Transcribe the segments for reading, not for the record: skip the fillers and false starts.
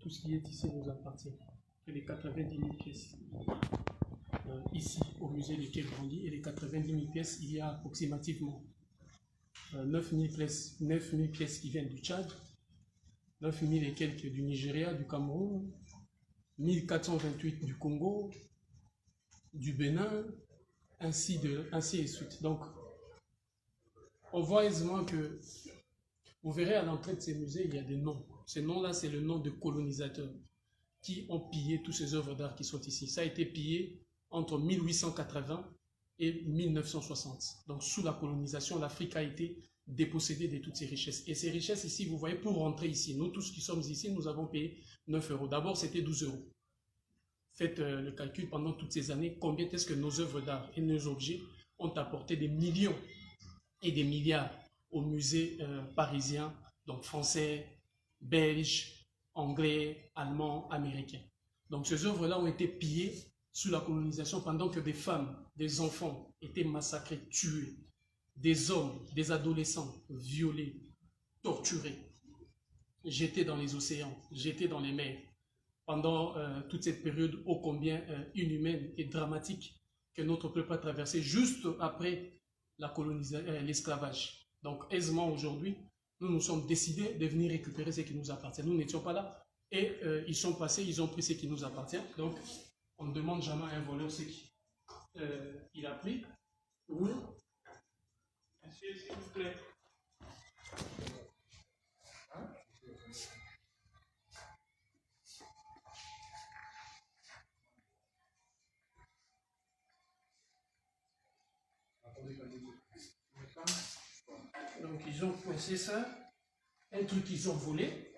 Tout ce qui est ici nous appartient. Et les 90 000 pièces ici au musée du Quai Branly, et les 90 000 pièces, il y a approximativement 9 000 pièces qui viennent du Tchad, 9 000 et quelques du Nigeria, du Cameroun, 1428 du Congo, du Bénin, ainsi de suite. Donc, on voit aisément que, vous verrez à l'entrée de ces musées, il y a des noms. Ces noms-là, c'est le nom de colonisateurs qui ont pillé toutes ces œuvres d'art qui sont ici. Ça a été pillé entre 1880 et 1960. Donc, sous la colonisation, l'Afrique a été dépossédée de toutes ces richesses. Et ces richesses ici, vous voyez, pour rentrer ici, nous tous qui sommes ici, nous avons payé 9 euros. D'abord, c'était 12 euros. Faites le calcul pendant toutes ces années, combien est-ce que nos œuvres d'art et nos objets ont apporté des millions et des milliards aux musées parisiens, donc français, belges, anglais, allemands, américains. Donc ces œuvres-là ont été pillées sous la colonisation pendant que des femmes, des enfants étaient massacrés, tués, des hommes, des adolescents violés, torturés, jetés dans les océans, jetés dans les mers, pendant toute cette période ô combien inhumaine et dramatique que notre peuple a traversée juste après l'esclavage. Donc aisément aujourd'hui, nous nous sommes décidés de venir récupérer ce qui nous appartient. Nous n'étions pas là et ils sont passés, ils ont pris ce qui nous appartient. Donc on ne demande jamais à un voleur ce qu'il a pris. Oui. Monsieur, s'il vous plaît. Donc ils ont coincé ça, un truc qu'ils ont volé,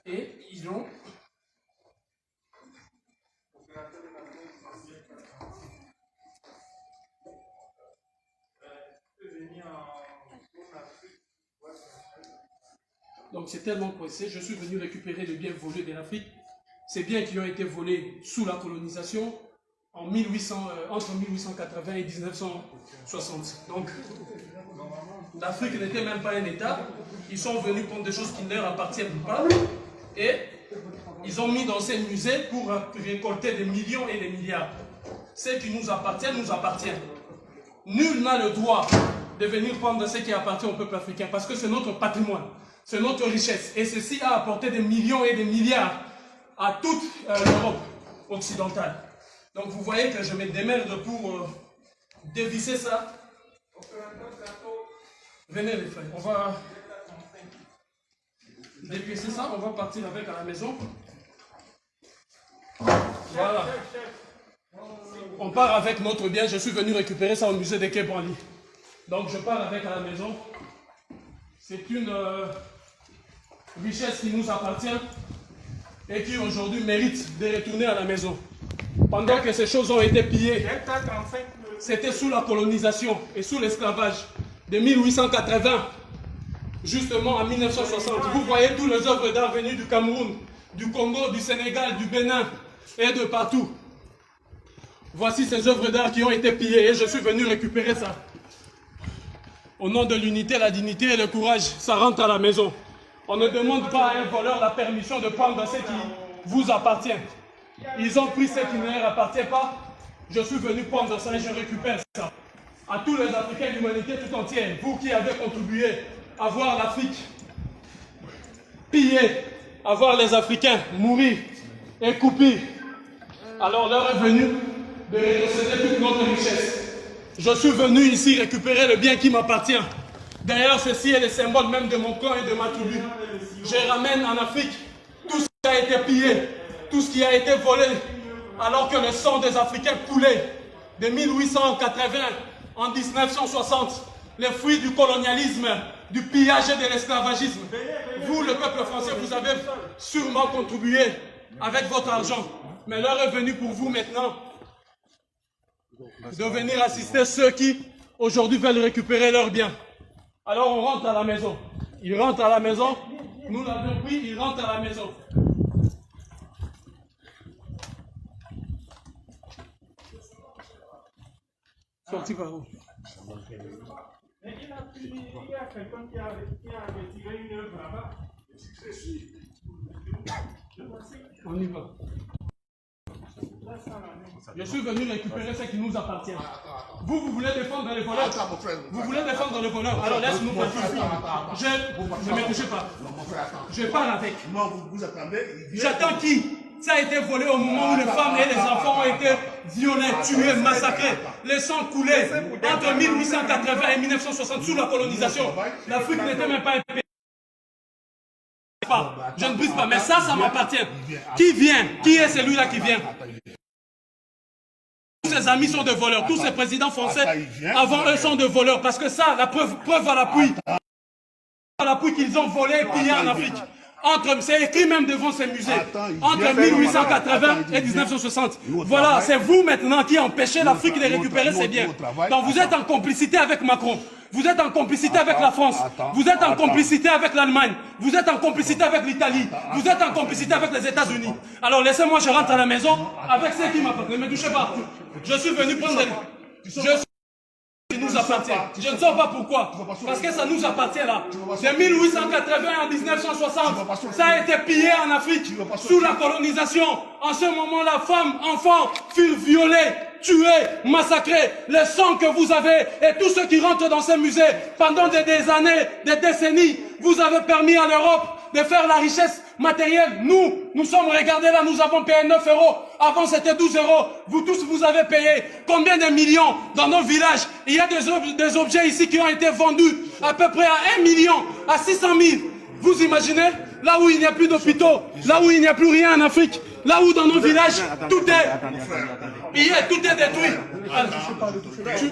et ils ont... Donc c'est tellement coincé, je suis venu récupérer les biens volés de l'Afrique, ces biens qui ont été volés sous la colonisation en entre 1880 et 1960. Donc l'Afrique n'était même pas un État, ils sont venus prendre des choses qui ne leur appartiennent pas et ils ont mis dans ces musées pour récolter des millions et des milliards. Ce qui nous appartient, nous appartient. Nul n'a le droit de venir prendre ce qui appartient au peuple africain parce que c'est notre patrimoine, c'est notre richesse. Et ceci a apporté des millions et des milliards à toute l'Europe occidentale. Donc vous voyez que je me démerde pour dévisser ça. Venez les frères, on va dépiécer ça, on va partir avec à la maison. Voilà. On part avec notre bien, je suis venu récupérer ça au musée des Quai Branly. Donc je pars avec à la maison. C'est une richesse qui nous appartient et qui aujourd'hui mérite de retourner à la maison. Pendant que ces choses ont été pillées, c'était sous la colonisation et sous l'esclavage de 1880 justement en 1960. Vous voyez tous les œuvres d'art venues du Cameroun, du Congo, du Sénégal, du Bénin et de partout. Voici ces œuvres d'art qui ont été pillées et je suis venu récupérer ça. Au nom de l'unité, la dignité et le courage, ça rentre à la maison. On ne demande pas à un voleur la permission de prendre ce qui vous appartient. Ils ont pris ce qui ne leur appartient pas. Je suis venu prendre ça et je récupère ça. À tous les Africains de l'humanité tout entière, vous qui avez contribué à voir l'Afrique piller, à voir les Africains mourir et couper, alors l'heure est venue de rétrocéder toute notre richesse. Je suis venu ici récupérer le bien qui m'appartient. D'ailleurs, ceci est le symbole même de mon clan et de ma tribu. Je ramène en Afrique tout ce qui a été pillé, tout ce qui a été volé, alors que le sang des Africains coulait de 1880 en 1960. Les fruits du colonialisme, du pillage et de l'esclavagisme. Vous, le peuple français, vous avez sûrement contribué avec votre argent. Mais l'heure est venue pour vous maintenant de venir assister ceux qui aujourd'hui veulent récupérer leurs biens. Alors on rentre à la maison. Ils rentrent à la maison. Nous l'avons pris, ils rentrent à la maison. Sorti par où? Mais il y a quelqu'un qui a retiré une œuvre là-bas. On y va. Je suis venu récupérer ce qui nous appartient. Vous voulez défendre les voleurs. Vous voulez défendre les voleurs. Alors laisse-nous partir. Ne me touchez pas. Je pars avec. J'attends qui? Ça a été volé au moment où les femmes et les enfants ont été violés, tués, massacrés. Les sangs coulés entre 1880 et 1960 sous la colonisation. L'Afrique n'était même pas un pays. Je ne brise pas, mais ça m'appartient. Qui vient? Qui est celui-là qui vient? Tous ses amis sont des voleurs. Tous ces présidents français avant eux sont des voleurs. Parce que ça, la preuve à l'appui qu'ils ont volé et pillé en Afrique. C'est écrit même devant ces musées. Entre 1880 et 1960. Voilà, c'est vous maintenant qui empêchez l'Afrique de récupérer ses biens. Donc vous êtes en complicité avec Macron. Vous êtes en complicité avec la France. Vous êtes en complicité avec l'Allemagne. Vous êtes en complicité avec l'Italie. Vous êtes en complicité avec les États-Unis. Alors laissez-moi, je rentre à la maison avec ceux qui m'appartiennent. Ne me touchez pas. Je suis venu prendre qui nous appartient. Je ne sais pas pourquoi. Parce que ça nous appartient là. De 1880 à 1960, ça a été pillé en Afrique sous la colonisation. En ce moment-là, femmes, enfants furent violés, tués, massacrés. Le sang que vous avez et tous ceux qui rentrent dans ces musées pendant des années, des décennies, vous avez permis à l'Europe de faire la richesse matérielle. Nous sommes regardés là, nous avons payé 9 €. Avant c'était 12 €. Vous tous, vous avez payé combien de millions dans nos villages? Il y a des objets ici qui ont été vendus à peu près à 1 million, à 600 000. Vous imaginez? Là où il n'y a plus d'hôpitaux, là où il n'y a plus rien en Afrique, là où dans nos villages, tout est détruit. Alors,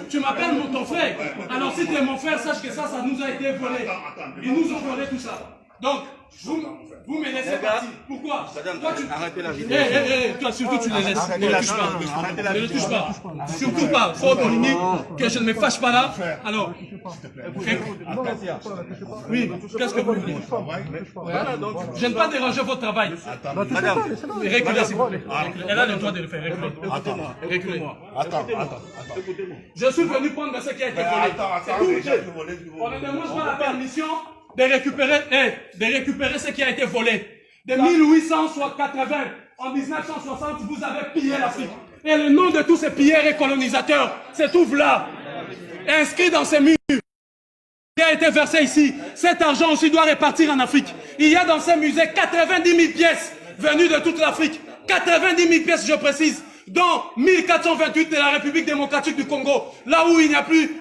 tu m'appelles ton frère. Alors si tu es mon frère, sache que ça nous a été volé. Ils nous ont volé tout ça. Donc, vous me laissez partir. Pourquoi? Arrêtez la vidéo. Toi, surtout, tu les laisses. Ne les touche pas. Ne les touche pas. Surtout pas. Faut communiquer que je ne me fâche pas là. Alors, oui, qu'est-ce que vous voulez? Je ne vais pas déranger votre travail. Madame, reculez, s'il vous plaît. Elle a le droit de le faire. Reculez. Attends. Je suis venu prendre ce qui a été volé. On ne demande pas la permission de récupérer ce qui a été volé. De 1880 en 1960, vous avez pillé l'Afrique. Et le nom de tous ces pilleurs et colonisateurs se trouve là, inscrit dans ces murs. Qui a été versé ici. Cet argent aussi doit repartir en Afrique. Il y a dans ces musées 90 000 pièces venues de toute l'Afrique. 90 000 pièces, je précise, dont 1428 de la République démocratique du Congo, là où il n'y a plus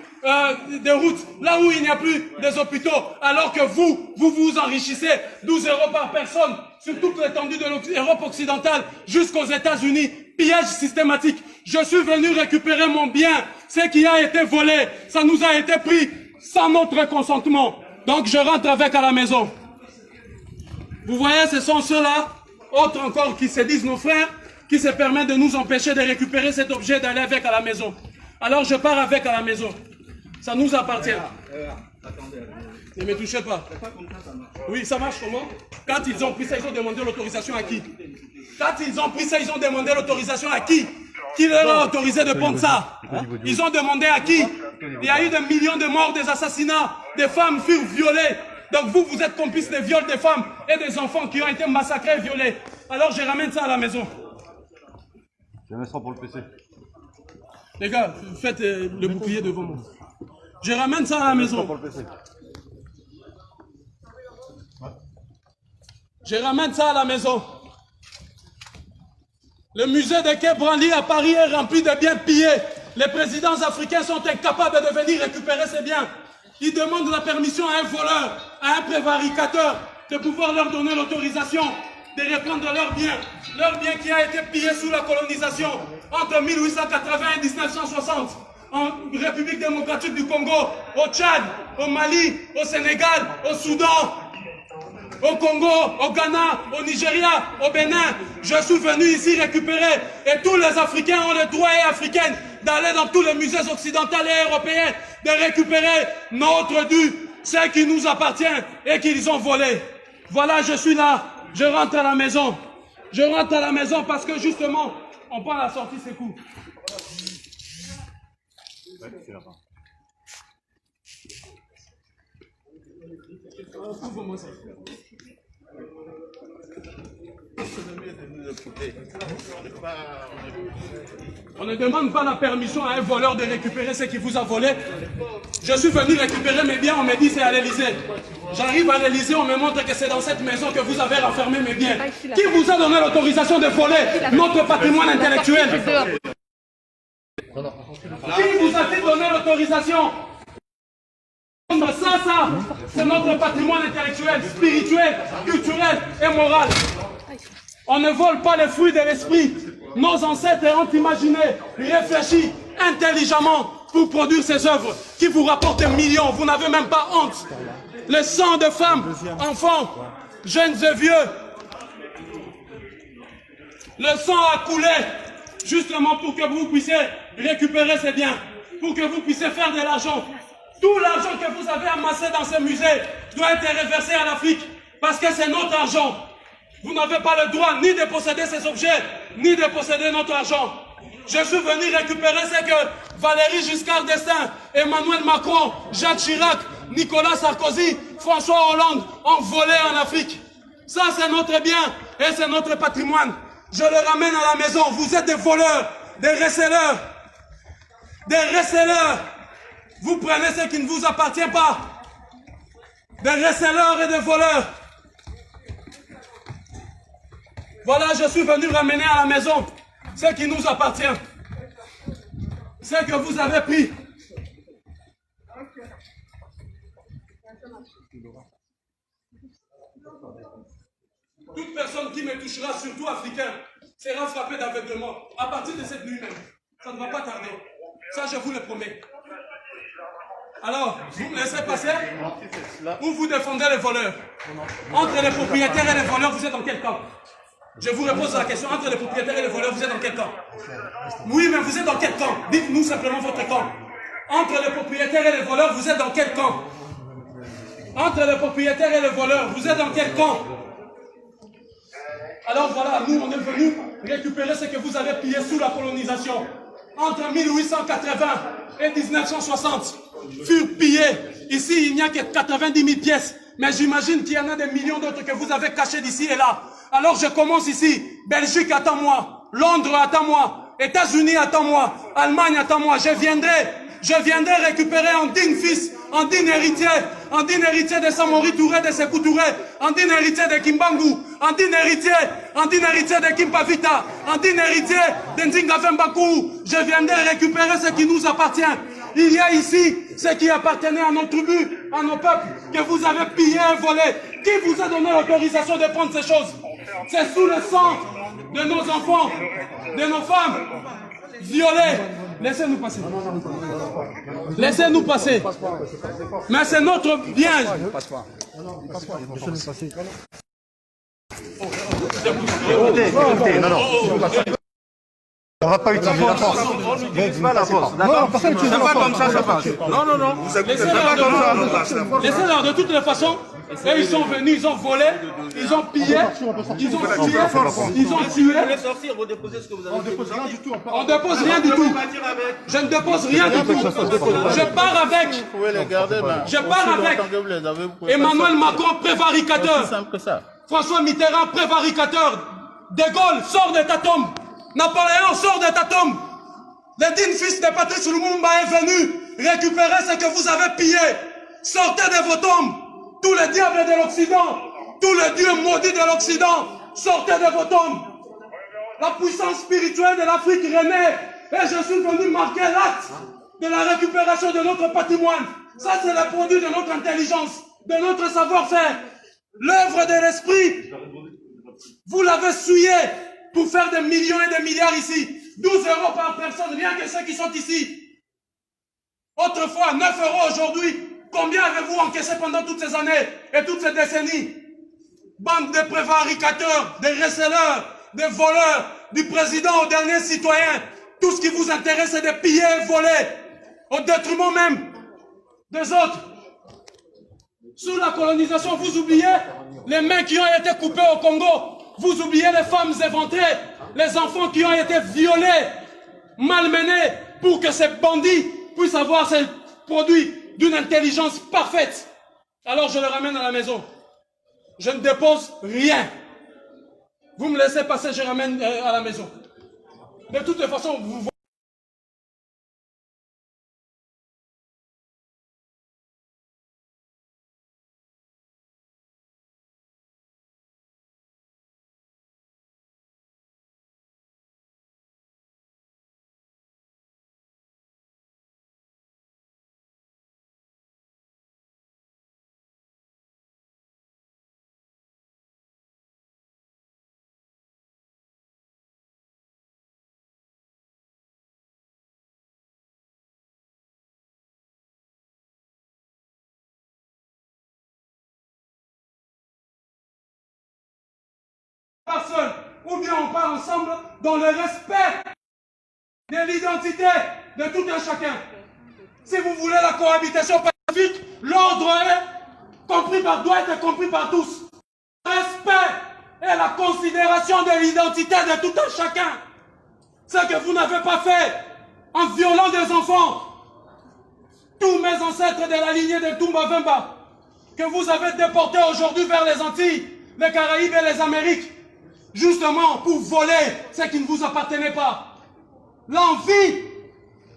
des routes, là où il n'y a plus des hôpitaux, alors que vous enrichissez 12 € par personne sur toute l'étendue de l'Europe occidentale jusqu'aux États-Unis. Pillage systématique. Je suis venu récupérer mon bien. Ce qui a été volé, ça nous a été pris sans notre consentement. Donc je rentre avec à la maison. Vous voyez, ce sont ceux-là, autres encore qui se disent nos frères, qui se permettent de nous empêcher de récupérer cet objet, d'aller avec à la maison. Alors je pars avec à la maison. Ça nous appartient. Ne me touchez pas. Oui, ça marche comment? Quand ils ont pris ça, ils ont demandé l'autorisation à qui? Quand ils ont pris ça, ils ont demandé l'autorisation à qui? Qui leur a autorisé de prendre ça? Ils ont demandé à qui? Il y a eu des millions de morts, des assassinats, des femmes furent violées. Donc vous êtes complices des viols des femmes et des enfants qui ont été massacrés et violés. Alors je ramène ça à la maison. Je vais mettre ça pour le PC. Les gars, faites le bouclier devant moi. Je ramène ça à la maison. Je ramène ça à la maison. Le musée de Quai Branly à Paris est rempli de biens pillés. Les présidents africains sont incapables de venir récupérer ces biens. Ils demandent la permission à un voleur, à un prévaricateur, de pouvoir leur donner l'autorisation de reprendre leurs biens qui a été pillé sous la colonisation entre 1880 et 1960. En République démocratique du Congo, au Tchad, au Mali, au Sénégal, au Soudan, au Congo, au Ghana, au Nigeria, au Bénin. Je suis venu ici récupérer et tous les Africains ont le droit et africaines d'aller dans tous les musées occidentaux et européens, de récupérer notre dû, ce qui nous appartient et qu'ils ont volé. Voilà, je suis là, je rentre à la maison. Je rentre à la maison parce que justement, on prend la sortie, c'est cool. Ouvre-moi ça. On ne demande pas la permission à un voleur de récupérer ce qu'il vous a volé. Je suis venu récupérer mes biens, on me dit c'est à l'Élysée. J'arrive à l'Élysée, on me montre que c'est dans cette maison que vous avez renfermé mes biens. Qui vous a donné l'autorisation de voler notre patrimoine intellectuel? Qui vous a donné l'autorisation? Ça, c'est notre patrimoine intellectuel, spirituel, culturel et moral. On ne vole pas les fruits de l'esprit. Nos ancêtres ont imaginé, réfléchi intelligemment pour produire ces œuvres qui vous rapportent des millions. Vous n'avez même pas honte. Le sang de femmes, enfants, jeunes et vieux. Le sang a coulé justement pour que vous puissiez récupérer ces biens, pour que vous puissiez faire de l'argent. Tout l'argent que vous avez amassé dans ce musée doit être reversé à l'Afrique parce que c'est notre argent. Vous n'avez pas le droit ni de posséder ces objets, ni de posséder notre argent. Je suis venu récupérer ce que Valéry Giscard d'Estaing, Emmanuel Macron, Jacques Chirac, Nicolas Sarkozy, François Hollande ont volé en Afrique. Ça, c'est notre bien et c'est notre patrimoine. Je le ramène à la maison. Vous êtes des voleurs, des receleurs. Des receleurs. Vous prenez ce qui ne vous appartient pas. Des receleurs et des voleurs. Voilà, je suis venu ramener à la maison ce qui nous appartient. Ce que vous avez pris. Toute personne qui me touchera, surtout africain, sera frappée d'aveuglement. À partir de cette nuit même. Ça ne va pas tarder. Ça, je vous le promets. Alors, vous me laissez passer ou vous défendez les voleurs? Entre les propriétaires et les voleurs, vous êtes dans quel camp? Je vous repose la question. Entre les propriétaires et les voleurs, vous êtes dans quel camp? Oui, mais vous êtes dans quel camp? Dites-nous simplement votre camp. Entre les propriétaires et les voleurs, vous êtes dans quel camp? Entre les propriétaires et les voleurs, vous êtes dans quel camp? Alors voilà, nous on est venus récupérer ce que vous avez pillé sous la colonisation. Entre 1880 et 1960, furent pillés. Ici, il n'y a que 90 000 pièces. Mais j'imagine qu'il y en a des millions d'autres que vous avez cachés d'ici et là. Alors je commence ici. Belgique, attends-moi. Londres, attends-moi. États-Unis, attends-moi. Allemagne, attends-moi. Je viendrai récupérer un digne fils, un digne héritier de Samori Touré, de Sékou Touré, un digne héritier de Kimbangu, un digne héritier de Kimpavita, un digne héritier de Nzinga Vembakou. Je viendrai récupérer ce qui nous appartient. Il y a ici ce qui appartenait à nos tribus, à nos peuples, que vous avez pillé et volé. Qui vous a donné l'autorisation de prendre ces choses? C'est sous le sang de nos enfants, de nos femmes, violées. Laissez-nous passer. Laissez-nous passer. Mais c'est notre bien. Écoutez, non. On va pas utiliser la force. On n'utilise pas la force. Non, personne n'utilise la force. Comme ça, ça passe. Non. Laissez-leur de toutes les façons. Et ils sont venus, ils ont volé, ils ont pillé, ils ont tué, ils ont tué. Vous déposez ce que vous avez. On dépose rien du tout. On dépose rien du tout. Je ne dépose rien du tout. Je pars avec. Je pars avec Emmanuel Macron, prévaricateur. François Mitterrand, prévaricateur. De Gaulle, sort de ta tombe. Napoléon, sort de ta tombe. Le digne fils de Patrice Lumumba est venu récupérer ce que vous avez pillé. Sortez de vos tombes. Tous les diables de l'Occident, tous les dieux maudits de l'Occident, sortez de vos tombes. La puissance spirituelle de l'Afrique renaît. Et je suis venu marquer l'acte de la récupération de notre patrimoine. Ça, c'est le produit de notre intelligence, de notre savoir-faire. L'œuvre de l'esprit, vous l'avez souillé pour faire des millions et des milliards ici. 12 € par personne, rien que ceux qui sont ici. Autrefois, 9 € aujourd'hui. Combien avez-vous encaissé pendant toutes ces années et toutes ces décennies? Bande de prévaricateurs, de receleurs, de voleurs, du président au dernier citoyen. Tout ce qui vous intéresse, c'est de piller et voler, au détriment même des autres. Sous la colonisation, vous oubliez les mains qui ont été coupées au Congo. Vous oubliez les femmes éventrées, les enfants qui ont été violés, malmenés, pour que ces bandits puissent avoir ces produits d'une intelligence parfaite. Alors je le ramène à la maison. Je ne dépose rien. Vous me laissez passer, je ramène à la maison. De toute façon, vous... Pas seul, ou bien on part ensemble dans le respect de l'identité de tout un chacun. Si vous voulez la cohabitation pacifique, l'ordre doit être compris par tous. Le respect et la considération de l'identité de tout un chacun. Ce que vous n'avez pas fait en violant des enfants. Tous mes ancêtres de la lignée de Toumba Vemba, que vous avez déportés aujourd'hui vers les Antilles, les Caraïbes et les Amériques, justement pour voler ce qui ne vous appartenait pas. L'envie.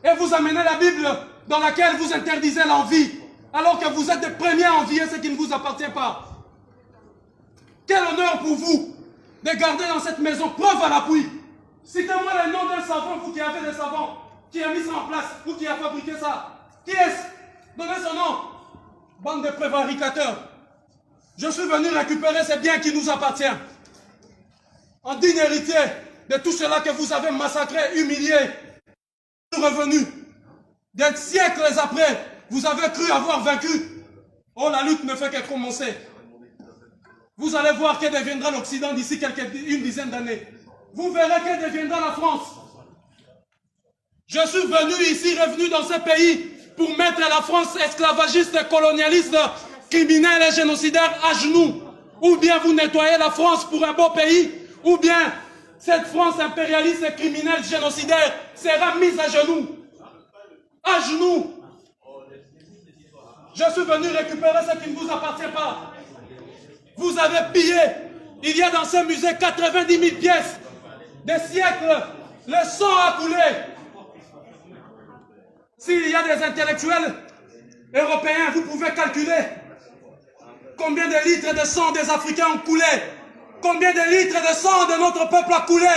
Et vous amenez la Bible dans laquelle vous interdisez l'envie, alors que vous êtes les premiers à envier ce qui ne vous appartient pas. Quel honneur pour vous de garder dans cette maison, preuve à l'appui. Citez-moi le nom d'un savant, vous qui avez des savants, qui a mis ça en place, ou qui a fabriqué ça. Qui est-ce? Donnez son nom. Bande de prévaricateurs. Je suis venu récupérer ces biens qui nous appartiennent. En digne héritier de tout cela que vous avez massacré, humilié, revenu. Des siècles après, vous avez cru avoir vaincu. Oh, la lutte ne fait que commencer. Vous allez voir que deviendra l'Occident d'ici une dizaine d'années. Vous verrez que deviendra la France. Je suis venu ici, revenu dans ce pays, pour mettre la France esclavagiste, colonialiste, criminelle et génocidaire à genoux. Ou bien vous nettoyez la France pour un beau pays, ou bien cette France impérialiste et criminelle génocidaire sera mise à genoux. À genoux. Je suis venu récupérer ce qui ne vous appartient pas. Vous avez pillé. Il y a dans ce musée 90 000 pièces. Des siècles. Le sang a coulé. S'il y a des intellectuels européens, vous pouvez calculer combien de litres de sang des Africains ont coulé. Combien de litres de sang de notre peuple a coulé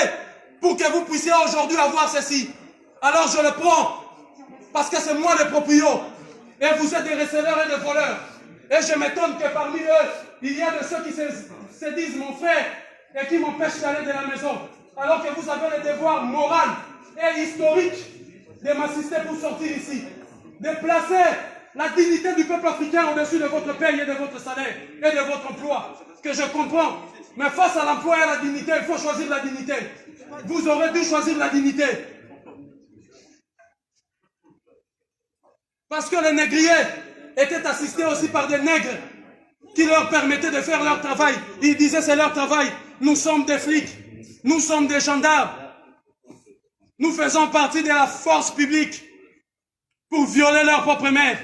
pour que vous puissiez aujourd'hui avoir ceci. Alors je le prends parce que c'est moi le proprio. Et vous êtes des receveurs et des voleurs. Et je m'étonne que parmi eux, il y a de ceux qui se disent mon frère et qui m'empêchent d'aller de la maison. Alors que vous avez le devoir moral et historique de m'assister pour sortir ici. De placer la dignité du peuple africain au-dessus de votre paye et de votre salaire et de votre emploi. Que je comprends. Mais face à l'emploi et à la dignité, il faut choisir la dignité. Vous aurez dû choisir la dignité. Parce que les négriers étaient assistés aussi par des nègres qui leur permettaient de faire leur travail. Ils disaient c'est leur travail. Nous sommes des flics. Nous sommes des gendarmes. Nous faisons partie de la force publique pour violer leur propre mère.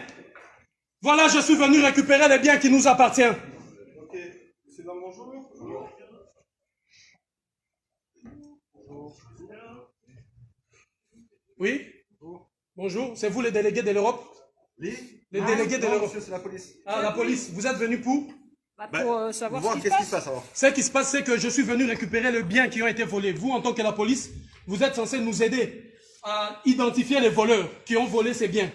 Voilà, je suis venu récupérer les biens qui nous appartiennent. Ok, c'est dans bonjour. Oui? Bonjour, c'est vous les délégués de l'Europe? Les délégués de l'Europe. C'est la police. Ah, la police, vous êtes venus pour? Pour savoir ce qui se qu'est-ce qui passe. se passe alors. Ce qui se passe, c'est que je suis venu récupérer les biens qui ont été volés. Vous, en tant que la police, vous êtes censé nous aider à identifier les voleurs qui ont volé ces biens.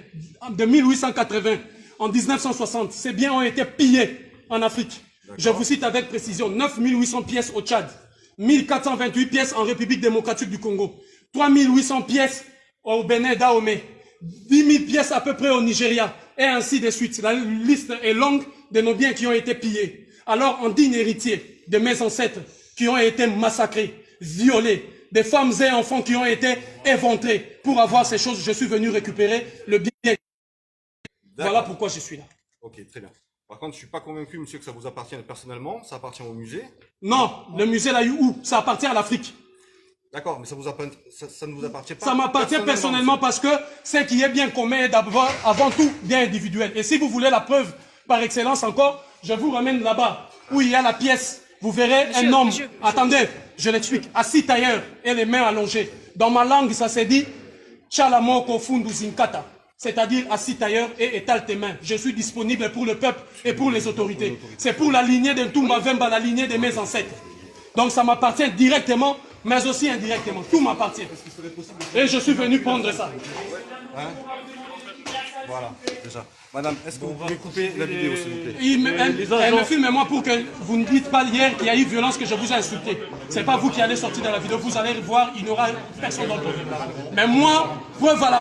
De 1880 en 1960, ces biens ont été pillés en Afrique. Je vous cite avec précision, 9 800 pièces au Tchad, 1428 pièces en République démocratique du Congo, 3 800 pièces au Bénin Dahomey, 10 000 pièces à peu près au Nigeria, et ainsi de suite. La liste est longue de nos biens qui ont été pillés. Alors, en digne héritier de mes ancêtres qui ont été massacrés, violés, des femmes et enfants qui ont été éventrés pour avoir ces choses, je suis venu récupérer le bien. Voilà pourquoi je suis là. Ok, très bien. Par contre, je ne suis pas convaincu, monsieur, que ça vous appartient personnellement, ça appartient au musée. Non, le musée là, où? Ça appartient à l'Afrique. D'accord, mais ça ne vous appartient pas. Ça m'appartient personnellement parce que ce qui est bien commun est d'abord, avant tout, bien individuel. Et si vous voulez la preuve par excellence encore, je vous ramène là-bas, où il y a la pièce. Vous verrez un homme. Attendez, Je l'explique. Assis tailleur et les mains allongées. Dans ma langue, ça s'est dit Chalamoko Fundu Zinkata. C'est-à-dire assis tailleur et étale tes mains. Je suis disponible pour le peuple et pour les autorités. C'est pour la lignée de Ntoumba Vemba, la lignée de mes ancêtres. Donc ça m'appartient directement, mais aussi indirectement. Tout m'appartient. Et je suis venu prendre ça. Hein? Voilà, déjà. Madame, est-ce que vous pouvez couper la vidéo, s'il vous plaît? Elle me filme moi pour que vous ne dites pas hier qu'il y a eu violence, que je vous ai insulté. C'est pas vous qui allez sortir dans la vidéo, vous allez voir, il n'y aura personne d'entre vous. Mais moi, preuve à la...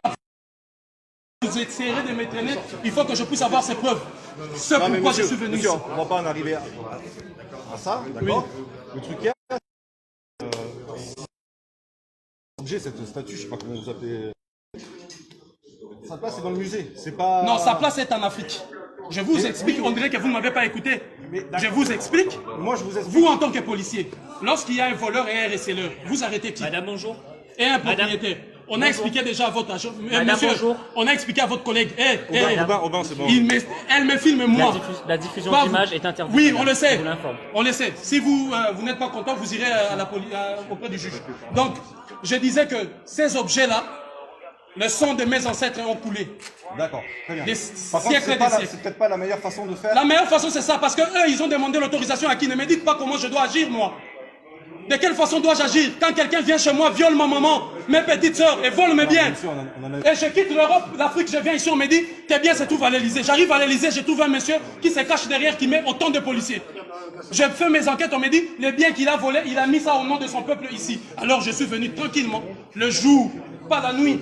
Vous essayerez de m'étraîner, il faut que je puisse avoir ces preuves. C'est pourquoi je suis venu ici. On ne va pas en arriver à ça, d'accord? Le truc est... L'objet, cette statue, je ne sais pas comment vous appelez... Sa place est dans le musée, c'est pas... Non, sa place est en Afrique. Je vous explique, on dirait que vous ne m'avez pas écouté. Je vous explique. Moi, je vous explique. Vous, en tant que policier, lorsqu'il y a un voleur et un receleur, vous arrêtez qui? Madame, bonjour. Et un propriétaire. On a expliqué déjà à votre agent. Monsieur, bonjour. on a expliqué à votre collègue. Aubin, c'est bon. Elle me filme moi. La diffusion Pas d'images vous. est interdite. Oui, on le sait. Je vous l'informe. On le sait. Si vous, vous n'êtes pas content, vous irez à auprès du juge. Donc, je disais que ces objets-là, le sang de mes ancêtres ont coulé. D'accord, très bien. Des Par contre, siècles et des siècles. c'est peut-être pas la meilleure façon de faire. La meilleure façon, c'est ça, parce que eux, ils ont demandé l'autorisation à qui? Ne me dites pas comment je dois agir, moi. De quelle façon dois-je agir quand quelqu'un vient chez moi, viole ma maman, mes petites sœurs et vole mes biens? Et je quitte l'Europe, l'Afrique, je viens ici, on me dit, tes biens se trouvent à l'Elysée. J'arrive à l'Elysée, je trouve un monsieur qui se cache derrière, qui met autant de policiers. Je fais mes enquêtes, on me dit, les biens qu'il a volés, il a mis ça au nom de son peuple ici. Alors je suis venu tranquillement, le jour, pas la nuit,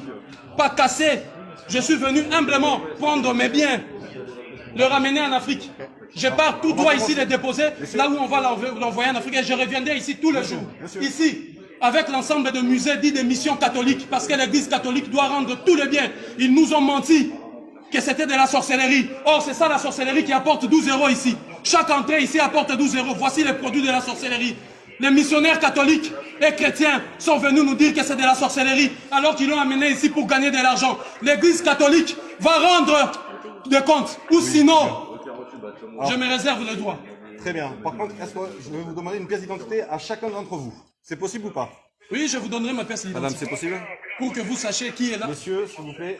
pas cassé. Je suis venu humblement prendre mes biens, le ramener en Afrique. Je pars tout droit ici, les déposer, là où on va l'envoyer en Afrique. Et je reviendrai ici tous les jours. Ici, avec l'ensemble de musées dits des missions catholiques, parce que l'église catholique doit rendre tous les biens. Ils nous ont menti que c'était de la sorcellerie. Or, c'est ça la sorcellerie qui apporte 12 € ici. Chaque entrée ici apporte 12 €. Voici les produits de la sorcellerie. Les missionnaires catholiques et chrétiens sont venus nous dire que c'est de la sorcellerie, alors qu'ils l'ont amené ici pour gagner de l'argent. L'église catholique va rendre des comptes, ou sinon, je me réserve le droit. Très bien. Par contre, est-ce que je vais vous demander une pièce d'identité à chacun d'entre vous? C'est possible ou pas? Oui, je vous donnerai ma pièce d'identité. Madame, c'est possible? Pour que vous sachiez qui est là. Monsieur, s'il vous plaît.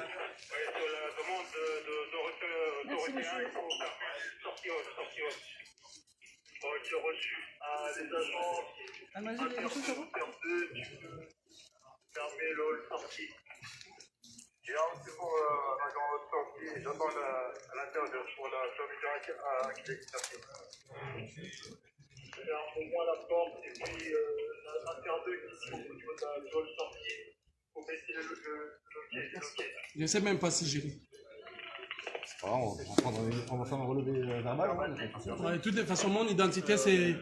C'est pour l'agent de sortie, j'attends à l'intérieur pour la permission à accréditation. Pour moi la porte et puis l'intérieur ici au niveau de la zone sortie pour baisser le loquet. Je ne sais même pas si j'ai lu. On va faire un relevé verbal. De toutes les façons, mon identité c'est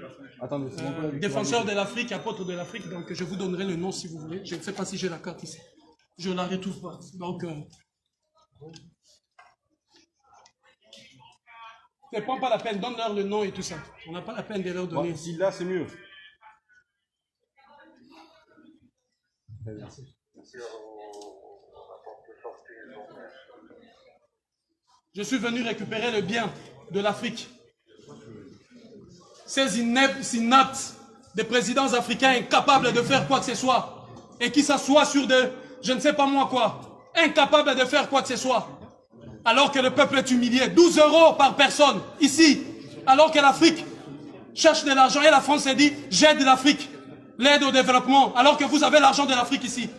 défenseur de l'Afrique, apôtre de l'Afrique, donc je vous donnerai le nom si vous voulez. Je ne sais pas si j'ai la carte ici. Je ne la retrouve pas. Donc, ne prends pas la peine, donne-leur le nom et tout ça. On n'a pas la peine de leur donner. Bon, si là, c'est mieux. Merci. Je suis venu récupérer le bien de l'Afrique. Ces inaptes des présidents africains incapables de faire quoi que ce soit et qui s'assoient sur de, je ne sais pas moi quoi, incapables de faire quoi que ce soit, alors que le peuple est humilié. 12 € par personne, ici, alors que l'Afrique cherche de l'argent et la France s'est dit, j'aide l'Afrique, l'aide au développement, alors que vous avez l'argent de l'Afrique ici.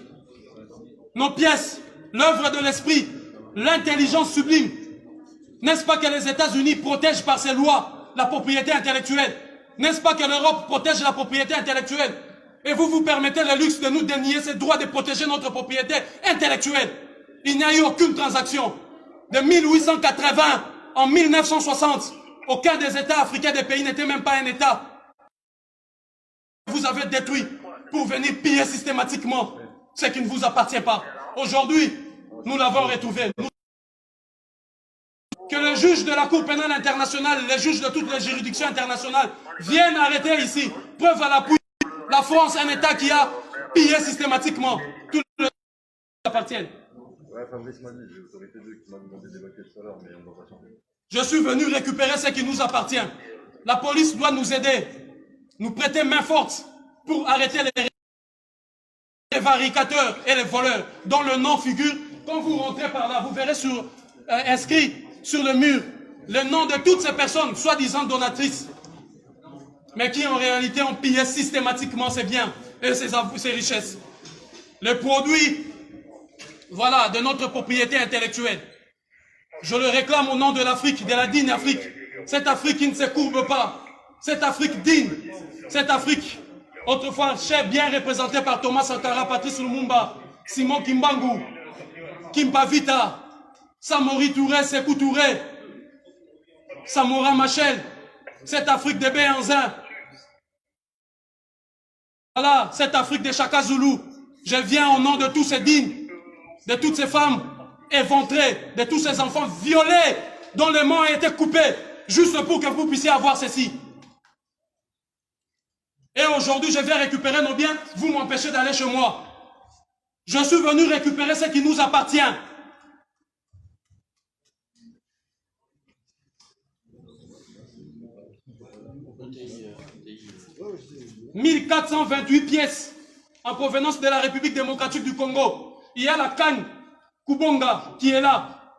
Nos pièces, l'œuvre de l'esprit, l'intelligence sublime. N'est-ce pas que les États-Unis protègent par ces lois la propriété intellectuelle? N'est-ce pas que l'Europe protège la propriété intellectuelle? Et vous vous permettez le luxe de nous dénier ce droit de protéger notre propriété intellectuelle. Il n'y a eu aucune transaction. De 1880 en 1960, aucun des États africains des pays n'était même pas un État. Vous avez détruit pour venir piller systématiquement ce qui ne vous appartient pas. Aujourd'hui, nous l'avons retrouvé. Que le juge de la Cour pénale internationale, les juges de toutes les juridictions internationales viennent arrêter ici. Preuve à l'appui. La France, un État qui a pillé systématiquement tout le qui appartiennent. Je suis venu récupérer ce qui nous appartient. La police doit nous aider, nous prêter main forte pour arrêter les prévaricateurs et les voleurs dont le nom figure. Quand vous rentrez par là, vous verrez inscrit sur le mur le nom de toutes ces personnes, soi-disant donatrices, mais qui en réalité ont pillé systématiquement ses biens et ses richesses. Le produit, voilà, de notre propriété intellectuelle. Je le réclame au nom de l'Afrique, de la digne Afrique. Cette Afrique qui ne se courbe pas. Cette Afrique digne. Cette Afrique, autrefois chère, bien représentée par Thomas Sankara, Patrice Lumumba, Simon Kimbangu, Kimpa Vita, Samori Touré, Sékou Touré, Samora Machel. Cette Afrique de Béhanzin. Voilà, cette Afrique de Chaka Zulu. Je viens au nom de tous ces dignes, de toutes ces femmes éventrées, de tous ces enfants violés, dont les mains ont été coupées, juste pour que vous puissiez avoir ceci. Et aujourd'hui, je viens récupérer nos biens, vous m'empêchez d'aller chez moi. Je suis venu récupérer ce qui nous appartient. « 1428 pièces en provenance de la République démocratique du Congo. Il y a la canne Kubonga qui est là.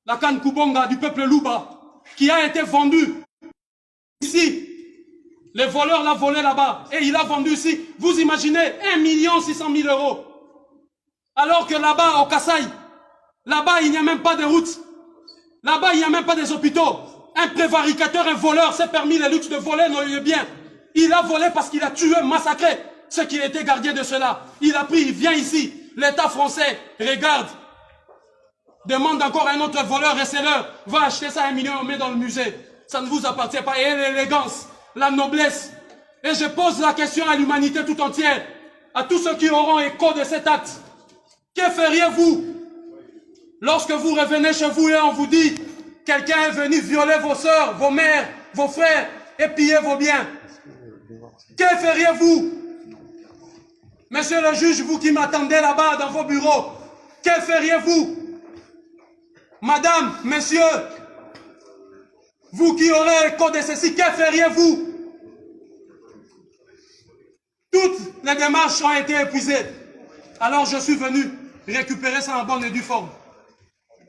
La canne Kubonga du peuple Luba qui a été vendue ici. Les voleurs l'ont volé là-bas et il a vendu ici. Vous imaginez 1 600 000 €. Alors que là-bas, au Kasaï, là-bas, il n'y a même pas de routes. Là-bas, il n'y a même pas des hôpitaux. Un prévaricateur, un voleur s'est permis le luxe de voler nos biens. Il a volé parce qu'il a tué, massacré ceux qui étaient gardiens de cela. Il a pris, il vient ici. L'État français regarde. Demande encore à un autre voleur, receleur. Va acheter ça à 1 million, on met dans le musée. Ça ne vous appartient pas. Et l'élégance, la noblesse. Et je pose la question à l'humanité tout entière. À tous ceux qui auront écho de cet acte. Que feriez-vous lorsque vous revenez chez vous et on vous dit quelqu'un est venu violer vos sœurs, vos mères, vos frères et piller vos biens? Que feriez-vous? Monsieur le juge, vous qui m'attendez là-bas dans vos bureaux, que feriez-vous? Madame, monsieur, vous qui aurez écho de ceci, que feriez-vous? Toutes les démarches ont été épuisées. Alors je suis venu récupérer ça en bonne et due forme.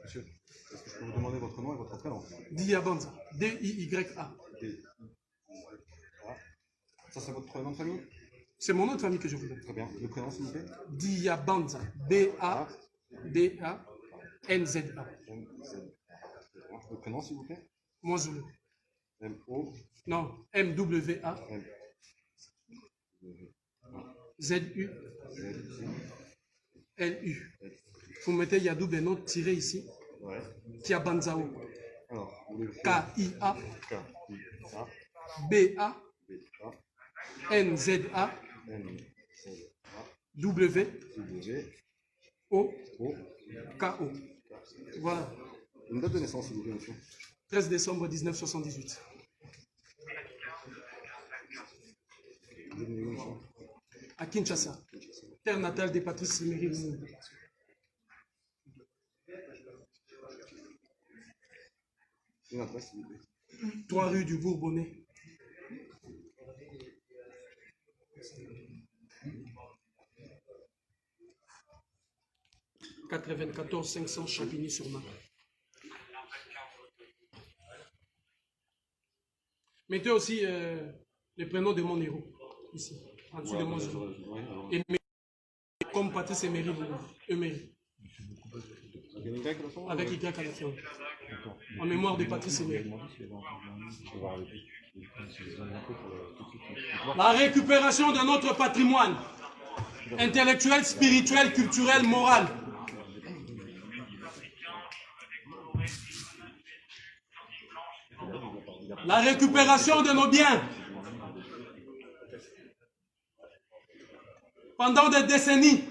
Monsieur, est-ce que je peux vous demander votre nom et votre prénom? Diabanza. D-I-Y-A. Ça, c'est votre nom de famille? C'est mon nom de famille que je vous donne. Très bien. Le prénom, s'il vous plaît? Diabanza. B-A-D-A-N-Z-A. Le prénom, s'il vous plaît? Mozoulou. M-O. Non, M-W-A. Z-U. L-U. Vous mettez Yadou Beno tiré ici. Ouais. Kiabanzao. Alors, K-I-A. K-I-A. B-A. B-A. N-Z-A. N-Z-A. W. O. O. K-O. Voilà. Une date de naissance, s'il vous plaît, monsieur? 13 décembre 1978. Vous êtes né où, monsieur? À Kinshasa. Terre natale des Patrice Emery Lumumba. Une adresse, s'il vous plaît? 3 rue du Bourbonnais. « 94 500 Champigny-sur-Marne. » Mettez aussi les prénoms de mon héros, ici, en dessous de mon héros. Et comme Patrice Emery Emery. Avec Y à la fin. En mémoire de Patrice Emery. La récupération de notre patrimoine intellectuel, spirituel, culturel, moral. La récupération de nos biens. Pendant des décennies,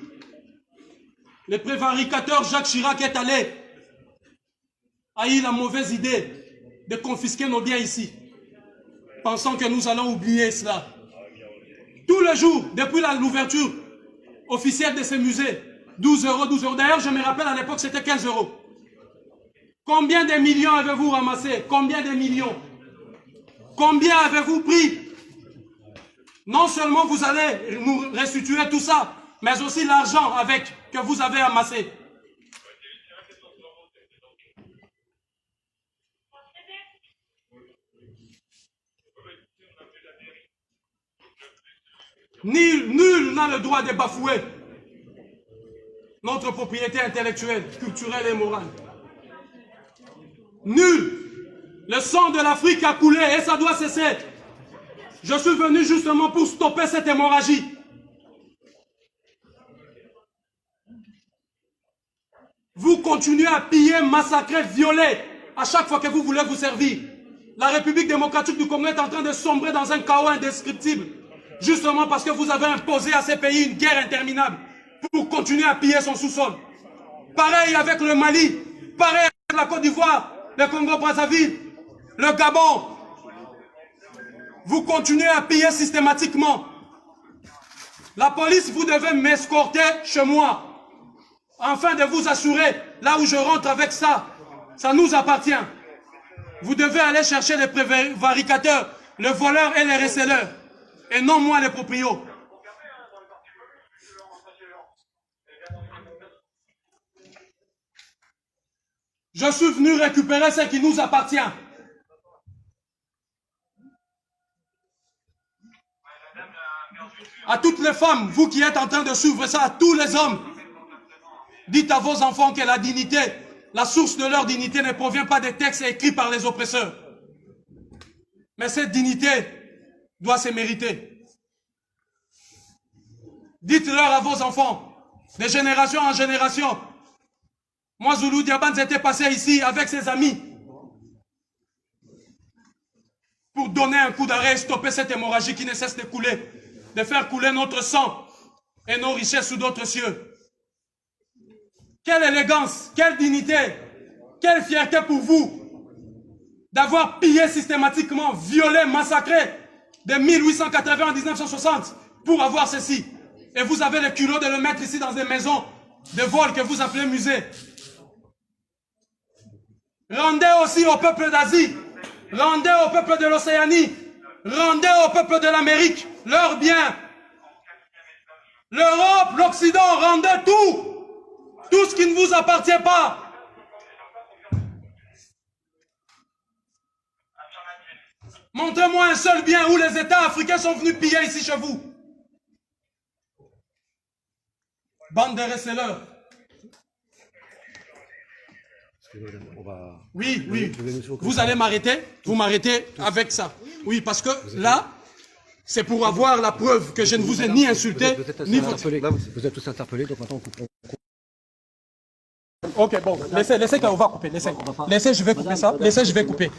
le prévaricateur Jacques Chirac est allé, a eu la mauvaise idée de confisquer nos biens ici, pensant que nous allons oublier cela. Tous les jours, depuis l'ouverture officielle de ce musée, 12 €, 12 €. D'ailleurs, je me rappelle à l'époque, c'était 15 €. Combien de millions avez-vous ramassé? Combien de millions? Combien avez-vous pris? Non seulement vous allez nous restituer tout ça, mais aussi l'argent avec que vous avez amassé. Nul n'a le droit de bafouer notre propriété intellectuelle, culturelle et morale. Nul. Le sang de l'Afrique a coulé et ça doit cesser. Je suis venu justement pour stopper cette hémorragie. Vous continuez à piller, massacrer, violer à chaque fois que vous voulez vous servir. La République démocratique du Congo est en train de sombrer dans un chaos indescriptible. Justement parce que vous avez imposé à ces pays une guerre interminable pour continuer à piller son sous-sol. Pareil avec le Mali, pareil avec la Côte d'Ivoire, le Congo-Brazzaville, le Gabon. Vous continuez à piller systématiquement. La police, vous devez m'escorter chez moi, afin de vous assurer, là où je rentre avec ça, ça nous appartient. Vous devez aller chercher les prévaricateurs, les voleurs et les receleurs, et non moi les proprios. Je suis venu récupérer ce qui nous appartient. À toutes les femmes, vous qui êtes en train de suivre ça, à tous les hommes, dites à vos enfants que la dignité, la source de leur dignité ne provient pas des textes écrits par les oppresseurs. Mais cette dignité doit se mériter. Dites-leur à vos enfants, de génération en génération. Moi, Zulu Diabans était passé ici avec ses amis pour donner un coup d'arrêt et stopper cette hémorragie qui ne cesse de couler, de faire couler notre sang et nos richesses sous d'autres cieux. Quelle élégance, quelle dignité, quelle fierté pour vous d'avoir pillé systématiquement, violé, massacré de 1880 à 1960 pour avoir ceci. Et vous avez le culot de le mettre ici dans des maisons de vol que vous appelez musée. Rendez aussi au peuple d'Asie, rendez au peuple de l'Océanie, rendez au peuple de l'Amérique leurs biens. L'Europe, l'Occident, rendez tout ce qui ne vous appartient pas. Montrez-moi un seul bien où les États africains sont venus piller ici chez vous. Bande de receleurs. Oui, oui. Vous allez m'arrêter. Vous m'arrêtez avec ça. Oui, parce que là, c'est pour avoir la preuve que je ne vous ai ni insulté, ni voté. Vous êtes tous interpellés, donc maintenant on coupe. Ok, bon, laissez, on va couper, laissez, je vais couper ça, laissez, je vais couper.